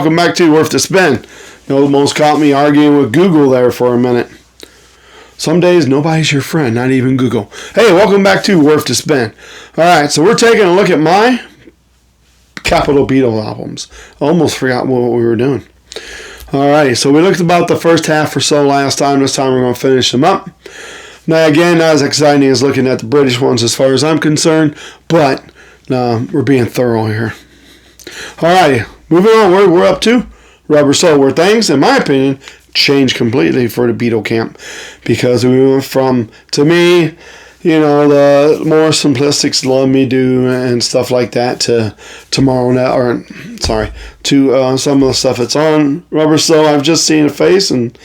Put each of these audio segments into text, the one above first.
welcome back to Worth the Spin. You almost caught me arguing with Google there for a minute. Some days, nobody's your friend, not even Google. Hey, welcome back to Worth the Spin. Alright, so we're taking a look at my Capital Beatles albums. I almost forgot what we were doing. Alrighty, so we looked about the first half or so last time. This time we're going to finish them up. Now, again, not as exciting as looking at the British ones as far as I'm concerned, but we're being thorough here. Alrighty, moving on, we're up to Rubber Soul, where things, in my opinion, changed completely for the Beatle camp, because we went from, to me, you know, the more simplistic Love Me Do and stuff like that to some of the stuff that's on Rubber Soul. I've just seen a face and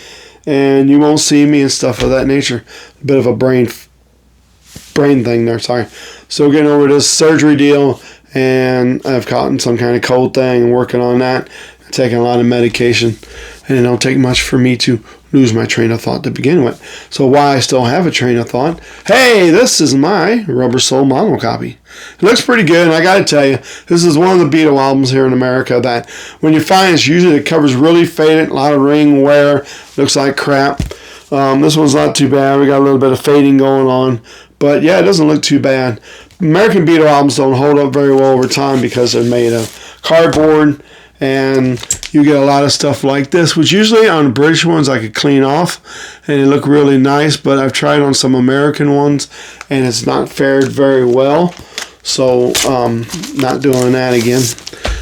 You Won't See Me and stuff of that nature. A bit of a brain thing there, sorry. So getting over this surgery deal, and I've caught some kind of cold thing and working on that, taking a lot of medication, and it don't take much for me to lose my train of thought to begin with. So why I still have a train of thought, hey, this is my Rubber Soul mono copy. It looks pretty good, and I gotta tell you, this is one of the Beatle albums here in America that when you find it's usually the cover's really faded, a lot of ring wear, looks like crap. This one's not too bad. We got a little bit of fading going on, but yeah, it doesn't look too bad. American Beatle albums don't hold up very well over time because they're made of cardboard, and you get a lot of stuff like this, which usually on the British ones I could clean off and they look really nice, but I've tried on some American ones and it's not fared very well, so not doing that again.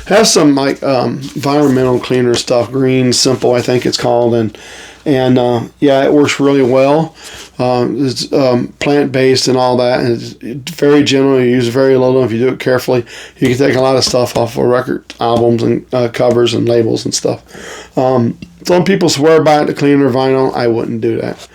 Have some like environmental cleaner stuff, Green Simple I think it's called, and yeah, it works really well. It's plant-based and all that, and it's very gentle. You use very little. If you do it carefully, you can take a lot of stuff off of record albums and covers and labels and stuff. Some people swear by it to clean their vinyl. I wouldn't do that.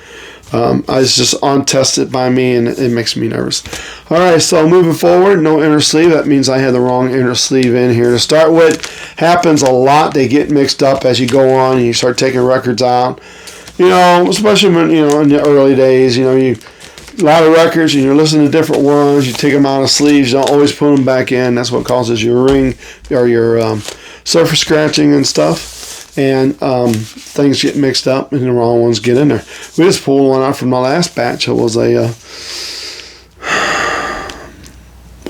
It's just untested by me, and it makes me nervous. All right, so moving forward, no inner sleeve. That means I had the wrong inner sleeve in here to start with. Happens a lot. They get mixed up as you go on and you start taking records out. You know, especially when, you know, in the early days, you know, a lot of records and you're listening to different ones. You take them out of sleeves. You don't always put them back in. That's what causes your ring or your surface scratching and stuff. And things get mixed up and the wrong ones get in there. We just pulled one out from my last batch. It was a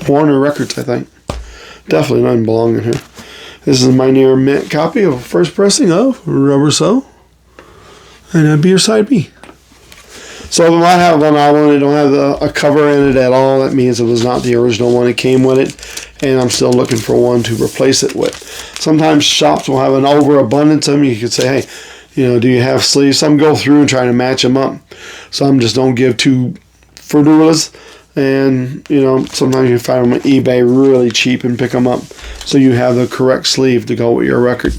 Warner Records, I think. Definitely doesn't belong in here. This is my near mint copy of a first pressing of Rubber Soul. And that'd be your side B. So if I have one album and it don't have a cover in it at all, that means it was not the original one that came with it, and I'm still looking for one to replace it with. Sometimes shops will have an overabundance of them. You could say, hey, you know, do you have sleeves? Some go through and try to match them up. Some just don't give two formulas. And, you know, sometimes you find them on eBay really cheap and pick them up so you have the correct sleeve to go with your record.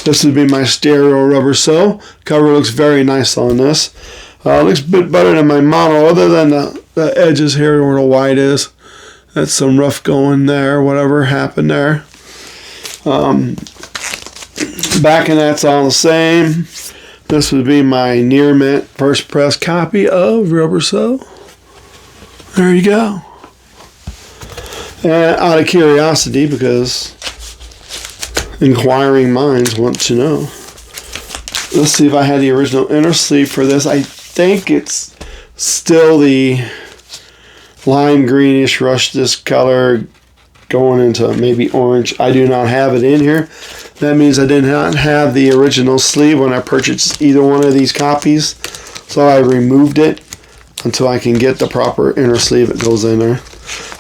This would be my stereo Rubber Soul. Cover looks very nice on this. Looks a bit better than my mono, other than the edges here where the white is. That's some rough going there, whatever happened there. Back and that's all the same. This would be my near mint first press copy of Rubber Soul. There you go. And out of curiosity, because inquiring minds want to know, let's see if I had the original inner sleeve for this. I think it's still the lime greenish rushed color going into maybe orange. I do not have it in here. That means I did not have the original sleeve when I purchased either one of these copies. So I removed it until I can get the proper inner sleeve that goes in there.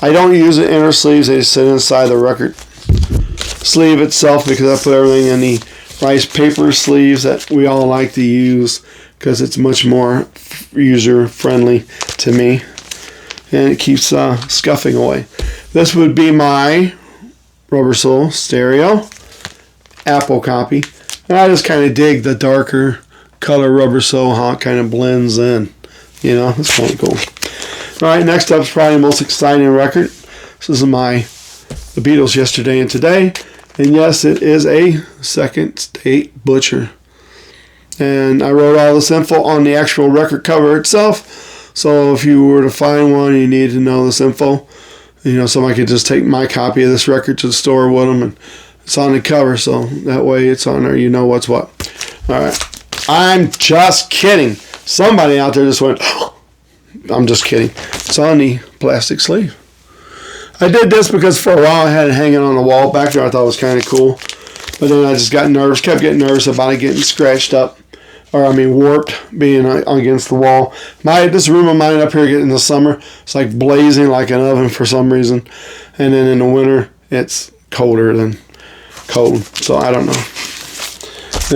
I don't use the inner sleeves. They just sit inside the record sleeve itself because I put everything in the rice paper sleeves that we all like to use because it's much more user friendly to me, and it keeps scuffing away. This would be my Rubber Soul stereo Apple copy, and I just kind of dig the darker color Rubber Soul, how it kind of blends in. You know, it's kind of cool. All right, next up is probably the most exciting record. This is the Beatles Yesterday and Today. And yes, it is a second state butcher. And I wrote all this info on the actual record cover itself. So if you were to find one, you need to know this info. You know, somebody could just take my copy of this record to the store with them It's on the cover, so that way it's on there. You know what's what. All right. I'm just kidding. Somebody out there just went, oh. I'm just kidding. It's on the plastic sleeve. I did this because for a while I had it hanging on the wall back there. I thought it was kind of cool. But then I just got nervous, kept getting nervous about it getting scratched up. Or, I mean, warped, being against the wall. This room of mine up here in the summer, it's like blazing like an oven for some reason. And then in the winter, it's colder than cold. So, I don't know.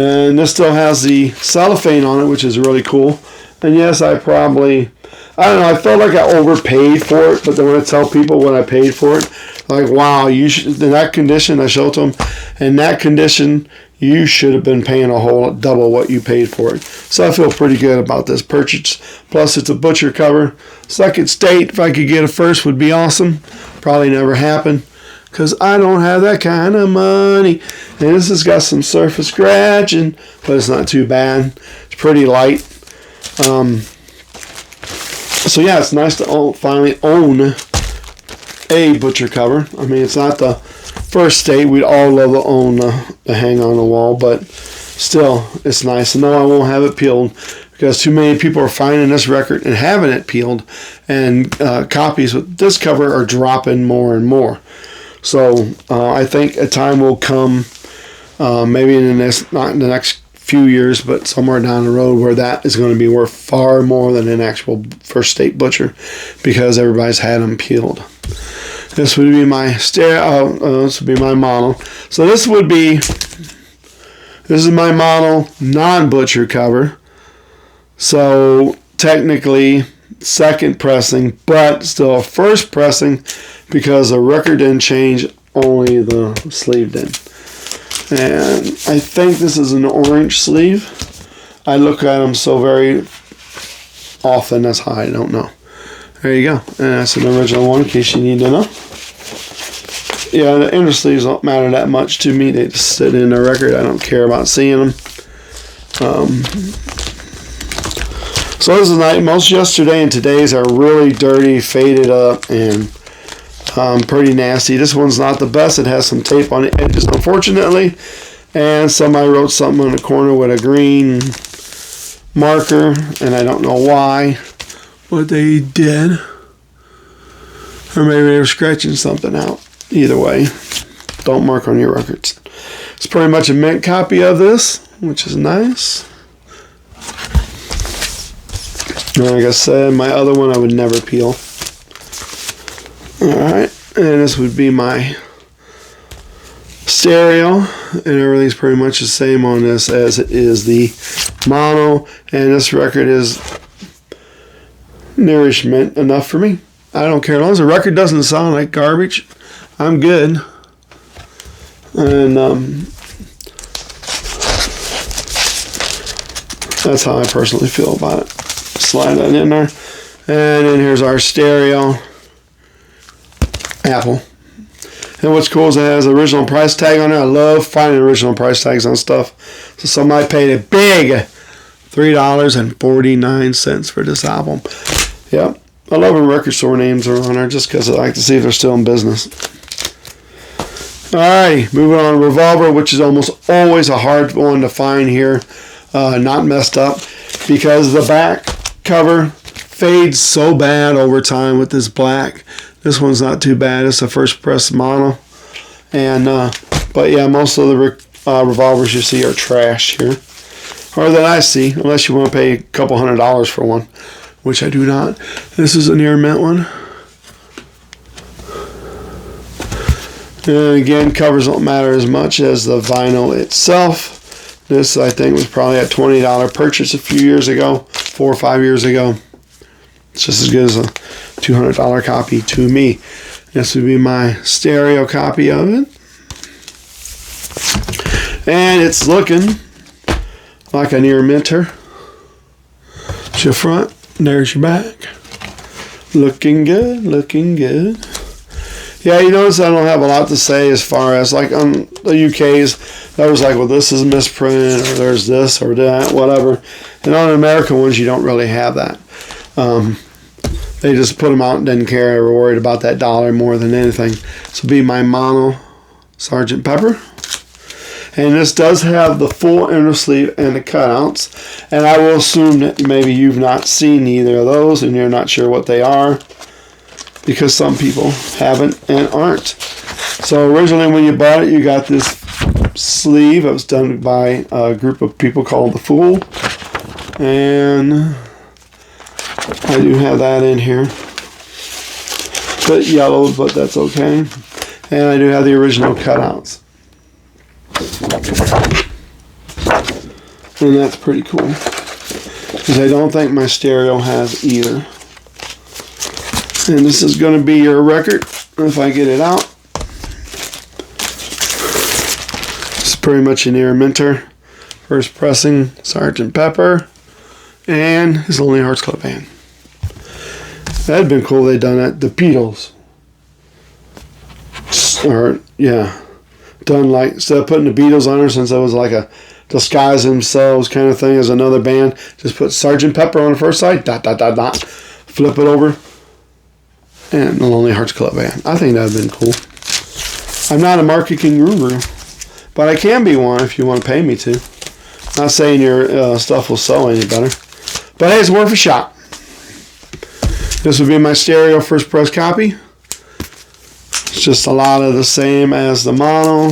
And this still has the cellophane on it, which is really cool. And yes, I don't know, I felt like I overpaid for it. But then when I tell people when I paid for it, like, wow, you should, in that condition, I show it to them, in that condition, you should have been paying a whole double what you paid for it. So I feel pretty good about this purchase. Plus, it's a butcher cover. Second state, if I could get a first, would be awesome. Probably never happen because I don't have that kind of money. And this has got some surface scratching, but it's not too bad. It's pretty light. So yeah, it's nice to finally own a butcher cover. I mean, it's not the first state. We'd all love to own the hang on the wall, but still, it's nice to know I won't have it peeled because too many people are finding this record and having it peeled, and copies with this cover are dropping more and more. So I think a time will come, maybe not in the next few years, but somewhere down the road where that is going to be worth far more than an actual first state butcher because everybody's had them peeled. This would be my this would be my model. So this is my model non-butcher cover. So technically second pressing, but still a first pressing because the record didn't change, only the sleeve did. And I think this is an orange sleeve. I look at them so very often, that's how I don't know. There you go. And that's an original one in case you need to know. Yeah, the inner sleeves don't matter that much to me. They just sit in the record. I don't care about seeing them. So this is nice. Most yesterday and today's are really dirty, faded up, and pretty nasty. This one's not the best. It has some tape on the edges, unfortunately. And somebody wrote something in the corner with a green marker, and I don't know why, but they did. Or maybe they were scratching something out. Either way, don't mark on your records. It's pretty much a mint copy of this, which is nice. And like I said, my other one I would never peel. Alright, and this would be my stereo, and everything's pretty much the same on this as it is the mono, and this record is nourishment enough for me. I don't care, as long as the record doesn't sound like garbage, I'm good. And that's how I personally feel about it. Slide that in there, and then here's our stereo Apple. And what's cool is it has an original price tag on it. I love finding original price tags on stuff. So somebody paid a big $3.49 for this album. Yep. I love when record store names are on there just because I like to see if they're still in business. Alrighty, moving on to Revolver, which is almost always a hard one to find here. Not messed up because the back cover fades so bad over time with this black. This one's not too bad. It's a first press mono. And but yeah, most of the Revolvers you see are trash here. Or that I see, unless you want to pay a couple $100 for one, which I do not. This is a near mint one. And again, covers don't matter as much as the vinyl itself. This, I think, was probably a $20 purchase a few years ago, 4 or 5 years ago. It's just as good as a $200 copy to me. This would be my stereo copy of it. And it's looking like a near minter. There's your front, there's your back. Looking good, looking good. Yeah, you notice I don't have a lot to say as far as like on the UK's, that was like, well, this is misprint, or there's this or that, whatever. And on American ones, you don't really have that. They just put them out and didn't care or worried about that dollar more than anything. This will be my mono Sgt. Pepper. And this does have the full inner sleeve and the cutouts. And I will assume that maybe you've not seen either of those and you're not sure what they are, because some people haven't and aren't. So originally when you bought it, you got this sleeve. It was done by a group of people called The Fool. And I do have that in here. Bit yellowed, but that's okay. And I do have the original cutouts. And that's pretty cool, because I don't think my stereo has either. And this is going to be your record if I get it out. It's pretty much an ear minter. First pressing, Sgt. Pepper, and His Lonely Hearts Club Band. That'd been cool. They done that. The Beatles, or yeah, done like, instead of putting the Beatles on her, since it was like a disguise themselves kind of thing as another band, just put Sgt. Pepper on the first side, ... flip it over, and the Lonely Hearts Club Band. I think that'd been cool. I'm not a marketing guru, but I can be one if you want to pay me to. Not saying your stuff will sell any better, but hey, it's worth a shot. This would be my stereo first press copy. It's just a lot of the same as the mono.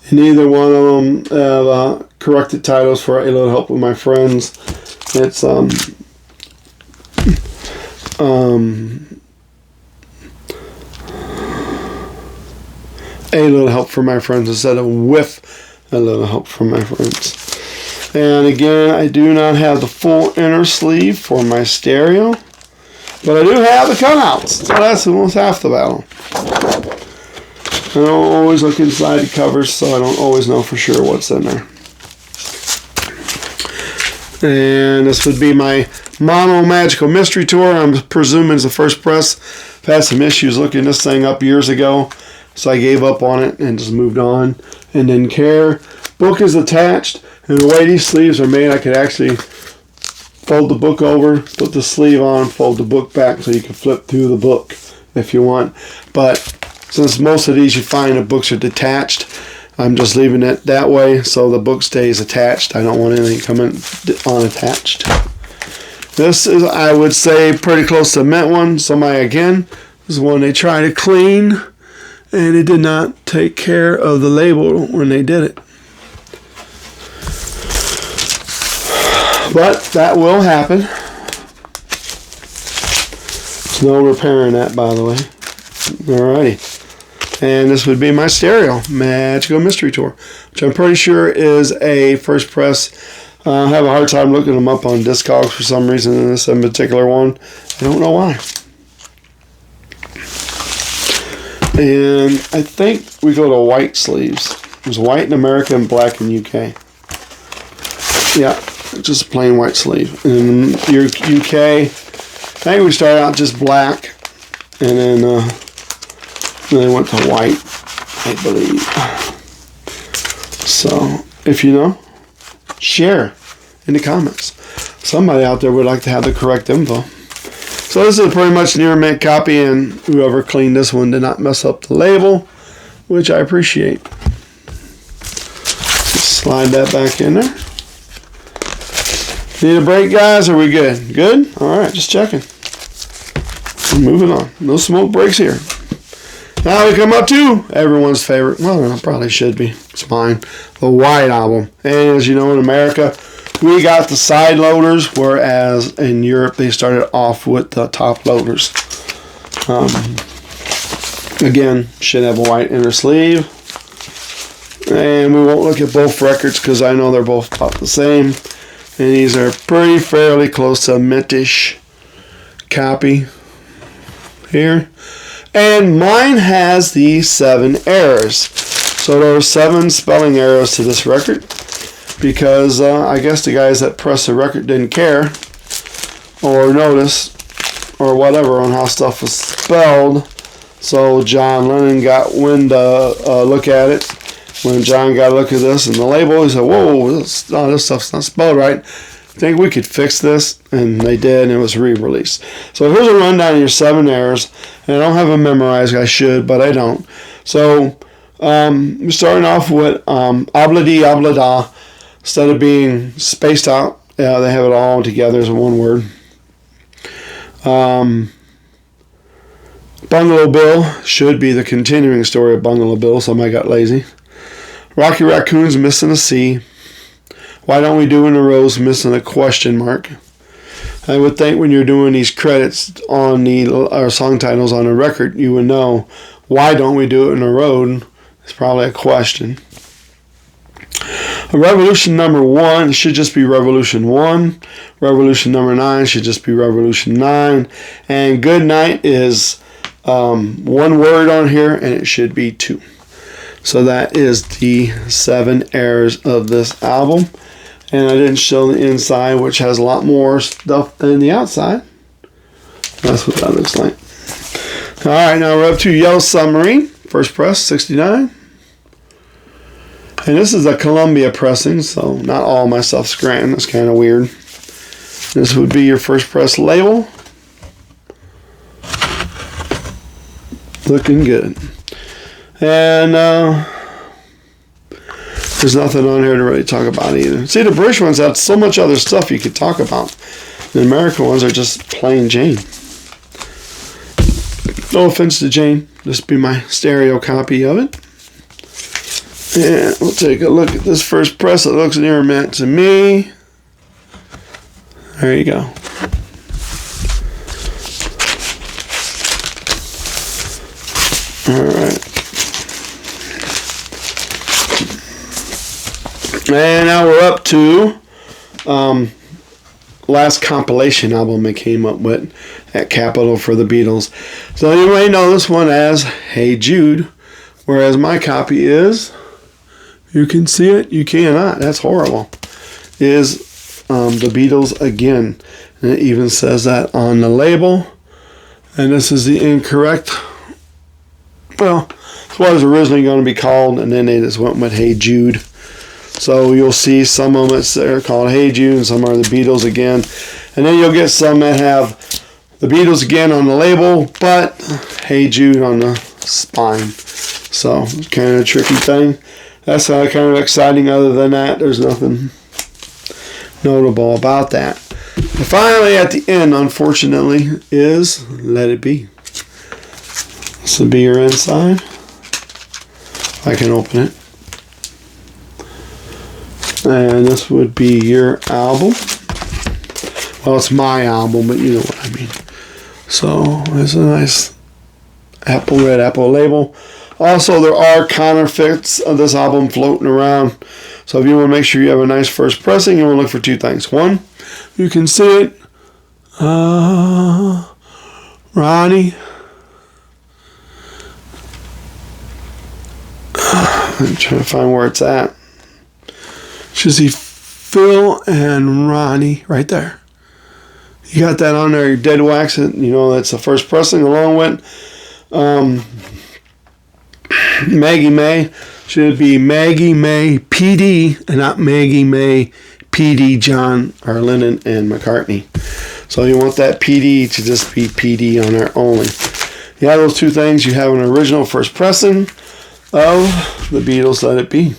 And neither one of them have corrected titles for A Little Help With My Friends. It's A Little Help For My Friends instead of With A Little Help For My Friends. And again, I do not have the full inner sleeve for my stereo, but I do have the cutouts, so that's almost half the battle. I don't always look inside the covers, so I don't always know for sure what's in there. And this would be my Mono Magical Mystery Tour. I'm presuming it's the first press. I've had some issues looking this thing up years ago, so I gave up on it and just moved on and didn't care. Book is attached, and the way these sleeves are made, I could actually fold the book over, put the sleeve on, fold the book back so you can flip through the book if you want. But since most of these you find the books are detached, I'm just leaving it that way so the book stays attached. I don't want anything coming unattached. This is, I would say, pretty close to a mint one. Somebody, again, this is one they try to clean, and it did not take care of the label when they did it. But that will happen. There's no repairing that, by the way. Alrighty. And this would be my stereo, Magical Mystery Tour, which I'm pretty sure is a first press. I have a hard time looking them up on Discogs for some reason in this particular one. I don't know why. And I think we go to white sleeves. There's white in America and black in UK. Yeah, just a plain white sleeve. In your UK, I think we started out just black, and then they went to white, I believe. So, if you know, share in the comments. Somebody out there would like to have the correct info. So this is pretty much near mint copy, and whoever cleaned this one did not mess up the label, which I appreciate. Just slide that back in there. Need a break, guys? Are we good? Good? Alright, just checking. Moving on. No smoke breaks here. Now we come up to everyone's favorite. Well, it probably should be. It's mine. The White Album. And as you know, in America, we got the side loaders, whereas in Europe, they started off with the top loaders. Again, should have a white inner sleeve. And we won't look at both records because I know they're both about the same. And these are pretty fairly close to a mintish copy here. And mine has the 7 errors. So there are 7 spelling errors to this record, because I guess the guys that pressed the record didn't care or notice or whatever on how stuff was spelled. So John Lennon got wind look at it. When John got a look at this and the label, he said, whoa, this stuff's not spelled right. I think we could fix this, and they did, and it was re-released. So here's a rundown of your 7 errors, and I don't have them memorized. I should, but I don't. So We're starting off with Obladi Oblada. Instead of being spaced out, they have it all together as one word. Bungalow Bill should be the continuing story of Bungalow Bill. Somebody got lazy. Rocky Raccoon's missing a C. Why Don't We Do in a Rose missing a question mark. I would think when you're doing these credits on or song titles on a record, you would know why don't we do it in a road? It's probably a question. Revolution number 1 should just be Revolution 1. Revolution number 9 should just be Revolution 9. And Good Night is one word on here, and it should be 2. So that is the 7 errors of this album. And I didn't show the inside, which has a lot more stuff than the outside. That's what that looks like. All right, now we're up to Yellow Submarine. First press, 69. And this is a Columbia pressing, so not all my stuff's Scranton. That's kind of weird. This would be your first press label. Looking good. And there's nothing on here to really talk about either. See, the British ones have so much other stuff you could talk about. The American ones are just plain Jane. No offense to Jane. This will be my stereo copy of it. And we'll take a look at this first press. It looks near mint to me. There you go. All right. And now we're up to last compilation album they came up with at Capitol for the Beatles. So you may know this one as Hey Jude, whereas my copy is, you can see it, you cannot, that's horrible, is the Beatles Again. And it even says that on the label. And this is the incorrect, well, it's what it was originally going to be called, and then they just went with Hey Jude. So you'll see some of them they're called Hey Jude, and some are the Beatles Again. And then you'll get some that have the Beatles Again on the label, but Hey Jude on the spine. So kind of a tricky thing. That's kind of exciting. Other than that, there's nothing notable about that. And finally, at the end, unfortunately, is Let It Be. This will be your inside. I can open it. And this would be your album. Well, it's my album, but you know what I mean. So, there's a nice red apple label. Also, there are counterfeits of this album floating around. So, if you want to make sure you have a nice first pressing, you want to look for 2 things. One, you can see it. Ronnie. I'm trying to find where it's at. Should see Phil and Ronnie right there. You got that on there, your dead wax it. You know, that's the first pressing along with Maggie May. Should be Maggie May PD and not Maggie May PD John or Lennon and McCartney. So you want that PD to just be PD on there only. You have those 2 things. You have an original first pressing of the Beatles Let It Be.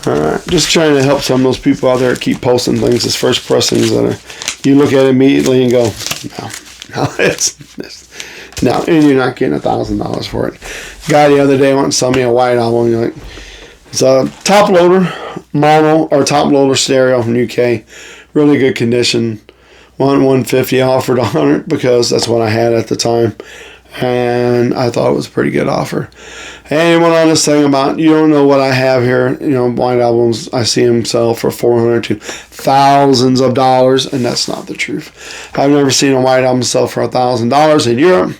Alright, just trying to help some of those people out there that keep posting things as first pressings that are, you look at it immediately and go, no, and you're not getting $1,000 for it. Guy the other day wanted to sell me a white album. You're like, it's a top loader mono or top loader stereo from UK, really good condition. 150, I offered 100 because that's what I had at the time. And I thought it was a pretty good offer. And he went on this thing about, you don't know what I have here. You know, white albums, I see them sell for $400 to thousands of dollars, and that's not the truth. I've never seen a white album sell for $1,000 in Europe.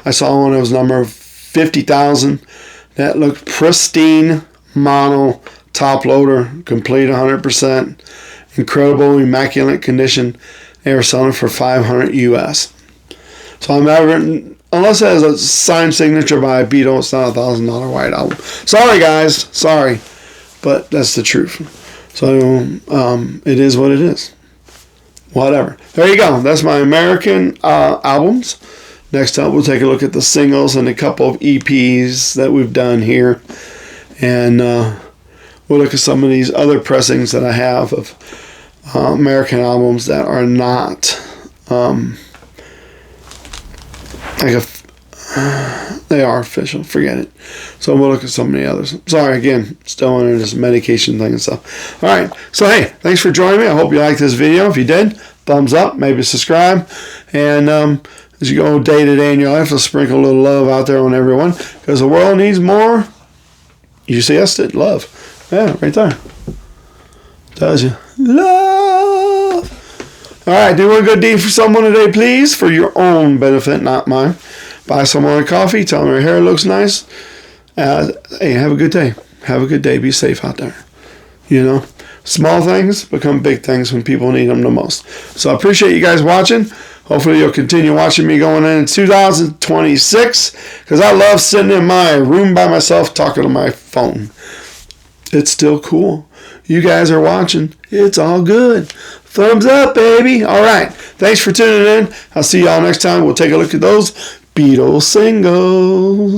I saw one that was number 50,000 that looked pristine, mono, top loader, complete 100%, incredible, immaculate condition. They were selling for $500 US. So I'm never, unless it has a signed signature by a Beatle, it's not $1,000 white album. Sorry, guys. Sorry. But that's the truth. So it is what it is. Whatever. There you go. That's my American albums. Next time we'll take a look at the singles and a couple of EPs that we've done here. And we'll look at some of these other pressings that I have of American albums that are not they are official. Forget it. So we'll look at some of the others. Sorry, again, still under this medication thing and stuff. All right. So, hey, thanks for joining me. I hope you liked this video. If you did, thumbs up, maybe subscribe. And as you go day to day in your life, let's sprinkle a little love out there on everyone, because the world needs more. You guessed it, love. Yeah, right there. Tells you. Love. All right, do one good deed for someone today, please, for your own benefit, not mine. Buy someone a coffee. Tell them their hair looks nice. Hey, have a good day. Have a good day. Be safe out there. You know, small things become big things when people need them the most. So I appreciate you guys watching. Hopefully you'll continue watching me going in 2026, because I love sitting in my room by myself talking to my phone. It's still cool. You guys are watching. It's all good. Thumbs up, baby. All right. Thanks for tuning in. I'll see y'all next time. We'll take a look at those Beatles singles.